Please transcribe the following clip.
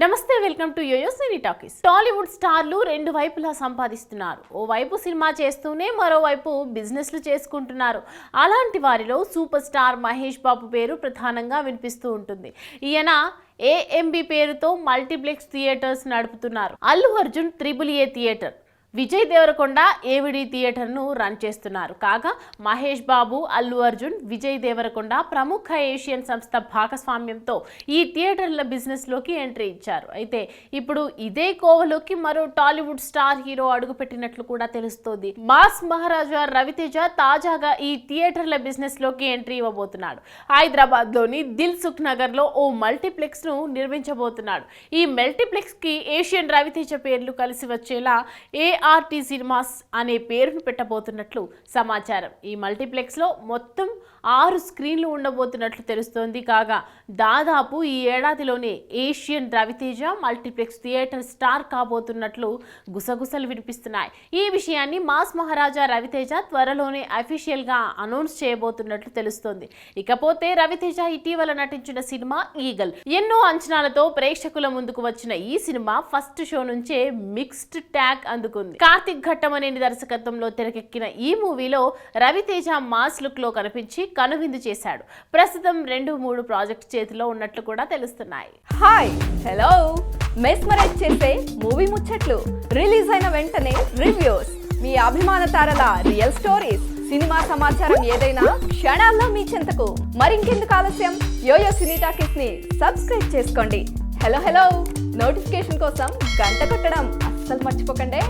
నమస్తే, welcome to YoYo Cine Talkies. Tollywood స్టార్లు రెండు వైపులా సంపాదిస్తున్నారు. ఓవైపు సినిమా చేస్తూనే మరోవైపు బిజినెస్లు చేసుకుంటున్నారు. అలాంటి వారిలో సూపర్ స్టార్ మహేష్ బాబు పేరు ప్రధానంగా వినిపిస్తూ ఉంటుంది. ఈయన ఏఎంబి పేరుతో మల్టీప్లెక్స్ థియేటర్స్ నడుపుతున్నారు. Allu Arjun AAA theatre, Vijay Devarakonda ఏవిడి థియేటర్ను run చేస్తున్నారు. కాగా మహేష్ బాబు, అల్లు అర్జున్, విజయ్ దేవరకొండ ప్రముఖ ఏషియన్ సంస్థ భాగస్వామ్యంతో ఈ థియేటర్ల బిజినెస్లోకి ఎంట్రీ ఇచ్చారు. అయితే ఇప్పుడు ఇదే కోవలోకి మరో టాలీవుడ్ స్టార్ హీరో అడుగుపెట్టినట్లు కూడా తెలుస్తోంది. మాస్ మహారాజా రవితేజ తాజాగా ఈ థియేటర్ల బిజినెస్లోకి ఎంట్రీ ఇవ్వబోతున్నాడు. హైదరాబాద్లోని దిల్ సుఖ్ నగర్లో ఓ మల్టీప్లెక్స్ను నిర్మించబోతున్నాడు. ఈ మల్టీప్లెక్స్కి ఏషియన్ రవితేజ పేర్లు కలిసి వచ్చేలా ART సినిమాస్ అనే పేరును పెట్టబోతున్నట్లు సమాచారం. ఈ మల్టీప్లెక్స్లో మొత్తం 6 స్క్రీన్లు ఉండబోతున్నట్లు తెలుస్తోంది. కాగా దాదాపు ఈ ఏడాదిలోనే Asian Ravi Teja multiplex theatre start కాబోతున్నట్లు గుసగుసలు వినిపిస్తున్నాయి. ఈ విషయాన్ని మాస్ మహారాజా రవితేజ త్వరలోనే అఫీషియల్గా అనౌన్స్ చేయబోతున్నట్లు తెలుస్తోంది. ఇకపోతే రవితేజ ఇటీవల నటించిన సినిమా ఈగల్ ఎన్నో అంచనాలతో ప్రేక్షకుల ముందుకు వచ్చిన ఈ సినిమా ఫస్ట్ షో నుంచే మిక్స్డ్ ట్యాగ్ అందుకుంది. కార్తిక్ ఘట్టమనేని దర్శకత్వంలో తెరకెక్కిన ఈ మూవీలో రవితేజ మాస్ లుక్ లో కనిపించి కనువిందు చేశాడు. ప్రస్తుతం 2-3 ప్రాజెక్ట్ చేతిలో ఉన్నట్లు కూడా తెలుస్తున్నాయి. హాయ్, హలో, మెస్మరైజ్ చేసే మూవీ ముచ్చట్లు, రిలీజ్ అయిన వెంటనే రివ్యూస్, మీ అభిమాన తారల రియల్ స్టోరీస్, సినిమా సమాచారం ఏదైనా క్షణాల్లో మీ చెంతకు. మరింకెందుకు ఆలస్యం, యోయో సినీ టాకీస్ ని సబ్స్క్రైబ్ చేసుకోండి. హలో హలో నోటిఫికేషన్ కోసం గంట కొట్టడం అస్సలు మర్చిపోకండి.